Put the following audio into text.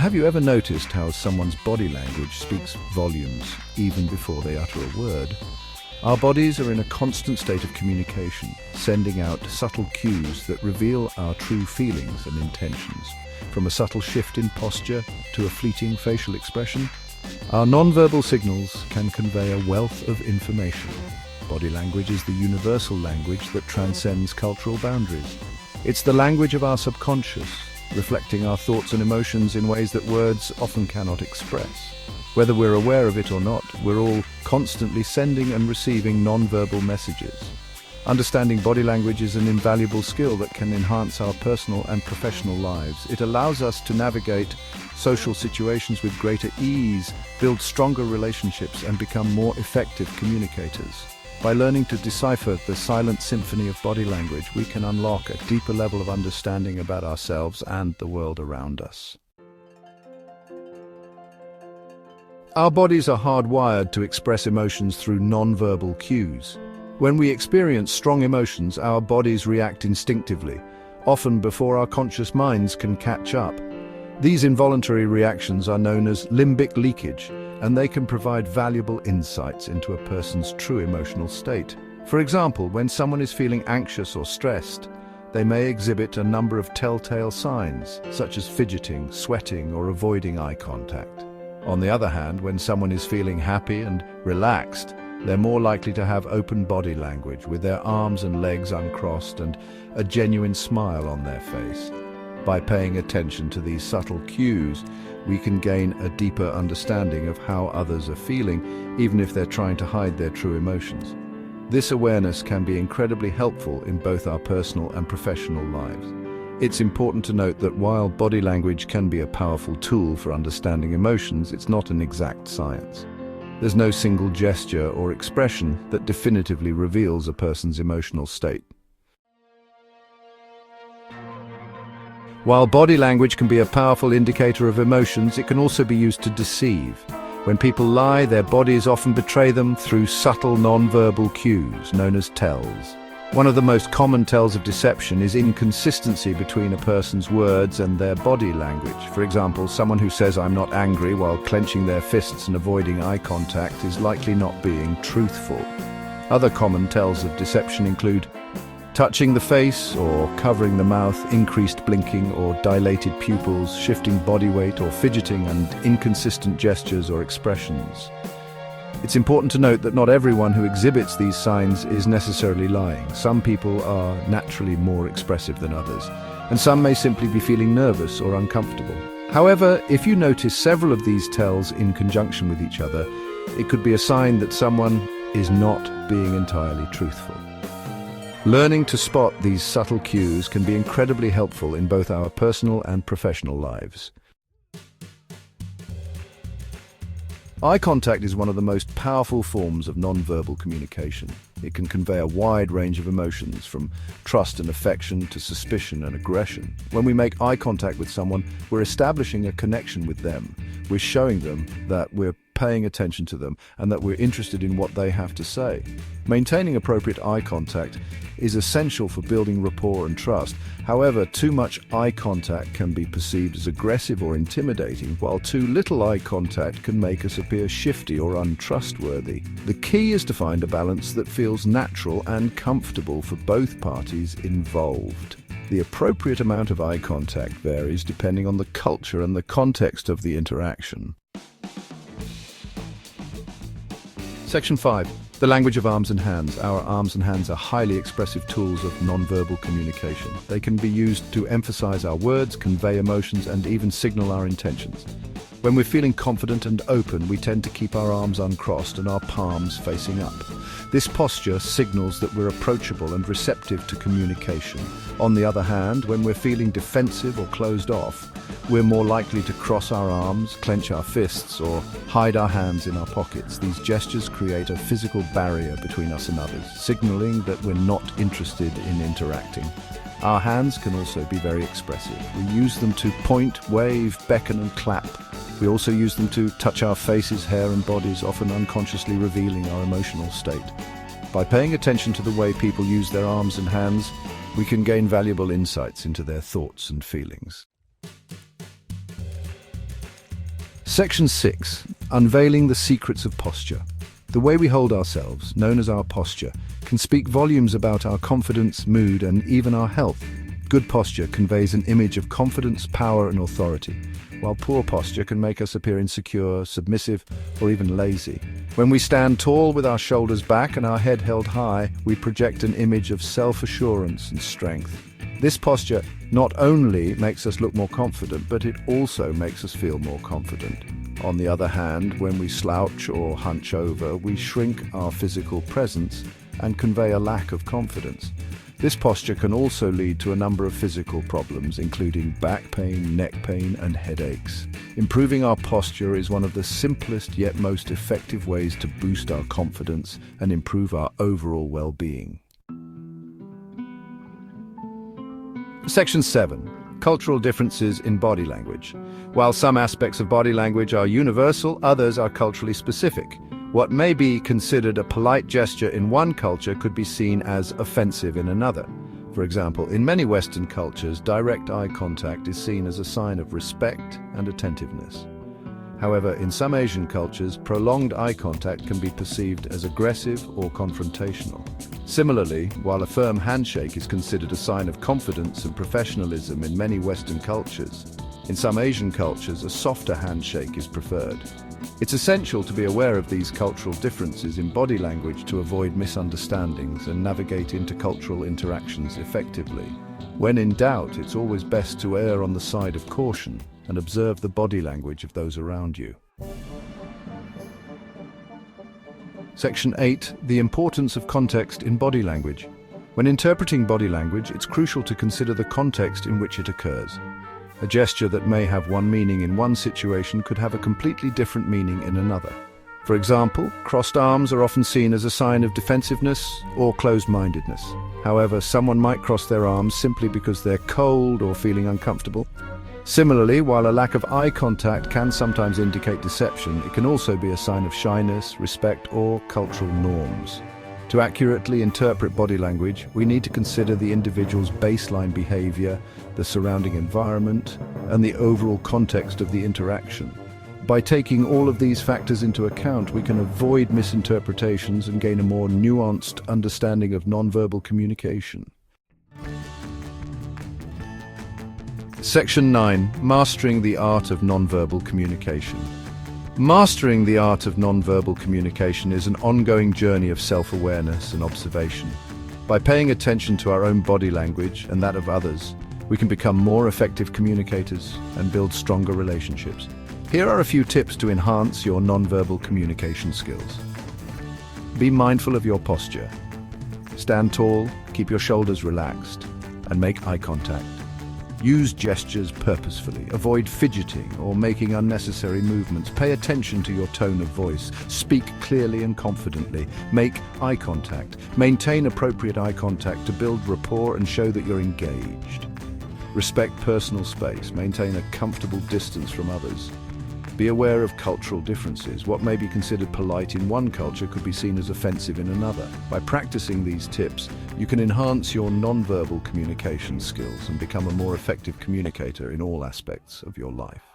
Have you ever noticed how someone's body language speaks volumes even before they utter a word? Our bodies are in a constant state of communication, sending out subtle cues that reveal our true feelings and intentions. From a subtle shift in posture to a fleeting facial expression, our nonverbal signals can convey a wealth of information. Body language is the universal language that transcends cultural boundaries. It's the language of our subconscious, reflecting our thoughts and emotions in ways that words often cannot express. Whether we're aware of it or not, we're all constantly sending and receiving nonverbal messages. Understanding body language is an invaluable skill that can enhance our personal and professional lives. It allows us to navigate social situations with greater ease, build stronger relationships, and become more effective communicators. By learning to decipher the silent symphony of body language, we can unlock a deeper level of understanding about ourselves and the world around us. Our bodies are hardwired to express emotions through nonverbal cues. When we experience strong emotions, our bodies react instinctively, often before our conscious minds can catch up. These involuntary reactions are known as limbic leakage, and they can provide valuable insights into a person's true emotional state. For example, when someone is feeling anxious or stressed, they may exhibit a number of telltale signs, such as fidgeting, sweating, or avoiding eye contact. On the other hand, when someone is feeling happy and relaxed, they're more likely to have open body language, with their arms and legs uncrossed and a genuine smile on their face. By paying attention to these subtle cues, we can gain a deeper understanding of how others are feeling, even if they're trying to hide their true emotions. This awareness can be incredibly helpful in both our personal and professional lives. It's important to note that while body language can be a powerful tool for understanding emotions, it's not an exact science. There's no single gesture or expression that definitively reveals a person's emotional state. While body language can be a powerful indicator of emotions, it can also be used to deceive. When people lie, their bodies often betray them through subtle nonverbal cues, known as tells. One of the most common tells of deception is inconsistency between a person's words and their body language. For example, someone who says "I'm not angry" while clenching their fists and avoiding eye contact is likely not being truthful. Other common tells of deception include touching the face or covering the mouth, increased blinking or dilated pupils, shifting body weight or fidgeting, and inconsistent gestures or expressions. It's important to note that not everyone who exhibits these signs is necessarily lying. Some people are naturally more expressive than others, and some may simply be feeling nervous or uncomfortable. However, if you notice several of these tells in conjunction with each other, it could be a sign that someone is not being entirely truthful. Learning to spot these subtle cues can be incredibly helpful in both our personal and professional lives. Eye contact is one of the most powerful forms of nonverbal communication. It can convey a wide range of emotions, from trust and affection to suspicion and aggression. When we make eye contact with someone, we're establishing a connection with them. We're showing them that we're paying attention to them and that we're interested in what they have to say. Maintaining appropriate eye contact is essential for building rapport and trust. However, too much eye contact can be perceived as aggressive or intimidating, while too little eye contact can make us appear shifty or untrustworthy. The key is to find a balance that feels natural and comfortable for both parties involved. The appropriate amount of eye contact varies depending on the culture and the context of the interaction. Section 5. The language of arms and hands. Our arms and hands are highly expressive tools of nonverbal communication. They can be used to emphasize our words, convey emotions, and even signal our intentions. When we're feeling confident and open, we tend to keep our arms uncrossed and our palms facing up. This posture signals that we're approachable and receptive to communication. On the other hand, when we're feeling defensive or closed off, we're more likely to cross our arms, clench our fists, or hide our hands in our pockets. These gestures create a physical barrier between us and others, signaling that we're not interested in interacting. Our hands can also be very expressive. We use them to point, wave, beckon, and clap. We also use them to touch our faces, hair, and bodies, often unconsciously revealing our emotional state. By paying attention to the way people use their arms and hands, we can gain valuable insights into their thoughts and feelings. Section 6. Unveiling the secrets of posture. The way we hold ourselves, known as our posture, can speak volumes about our confidence, mood, and even our health. Good posture conveys an image of confidence, power, and authority, while poor posture can make us appear insecure, submissive, or even lazy. When we stand tall with our shoulders back and our head held high, we project an image of self-assurance and strength. This posture not only makes us look more confident, but it also makes us feel more confident. On the other hand, when we slouch or hunch over, we shrink our physical presence and convey a lack of confidence. This posture can also lead to a number of physical problems, including back pain, neck pain, and headaches. Improving our posture is one of the simplest yet most effective ways to boost our confidence and improve our overall well-being. Section 7. Cultural differences in body language. While some aspects of body language are universal, others are culturally specific. What may be considered a polite gesture in one culture could be seen as offensive in another. For example, in many Western cultures, direct eye contact is seen as a sign of respect and attentiveness. However, in some Asian cultures, prolonged eye contact can be perceived as aggressive or confrontational. Similarly, while a firm handshake is considered a sign of confidence and professionalism in many Western cultures, in some Asian cultures, a softer handshake is preferred. It's essential to be aware of these cultural differences in body language to avoid misunderstandings and navigate intercultural interactions effectively. When in doubt, it's always best to err on the side of caution and observe the body language of those around you. Section 8. The importance of context in body language. When interpreting body language, it's crucial to consider the context in which it occurs. A gesture that may have one meaning in one situation could have a completely different meaning in another. For example, crossed arms are often seen as a sign of defensiveness or closed-mindedness. However, someone might cross their arms simply because they're cold or feeling uncomfortable. Similarly, while a lack of eye contact can sometimes indicate deception, it can also be a sign of shyness, respect, or cultural norms. To accurately interpret body language, we need to consider the individual's baseline behavior, the surrounding environment, and the overall context of the interaction. By taking all of these factors into account, we can avoid misinterpretations and gain a more nuanced understanding of nonverbal communication. Section 9. Mastering the art of nonverbal communication. Mastering the art of nonverbal communication is an ongoing journey of self-awareness and observation. By paying attention to our own body language and that of others, we can become more effective communicators and build stronger relationships. Here are a few tips to enhance your nonverbal communication skills. Be mindful of your posture. Stand tall, keep your shoulders relaxed, and make eye contact. Use gestures purposefully. Avoid fidgeting or making unnecessary movements. Pay attention to your tone of voice. Speak clearly and confidently. Make eye contact. Maintain appropriate eye contact to build rapport and show that you're engaged. Respect personal space. Maintain a comfortable distance from others. Be aware of cultural differences. What may be considered polite in one culture could be seen as offensive in another. By practicing these tips, you can enhance your nonverbal communication skills and become a more effective communicator in all aspects of your life.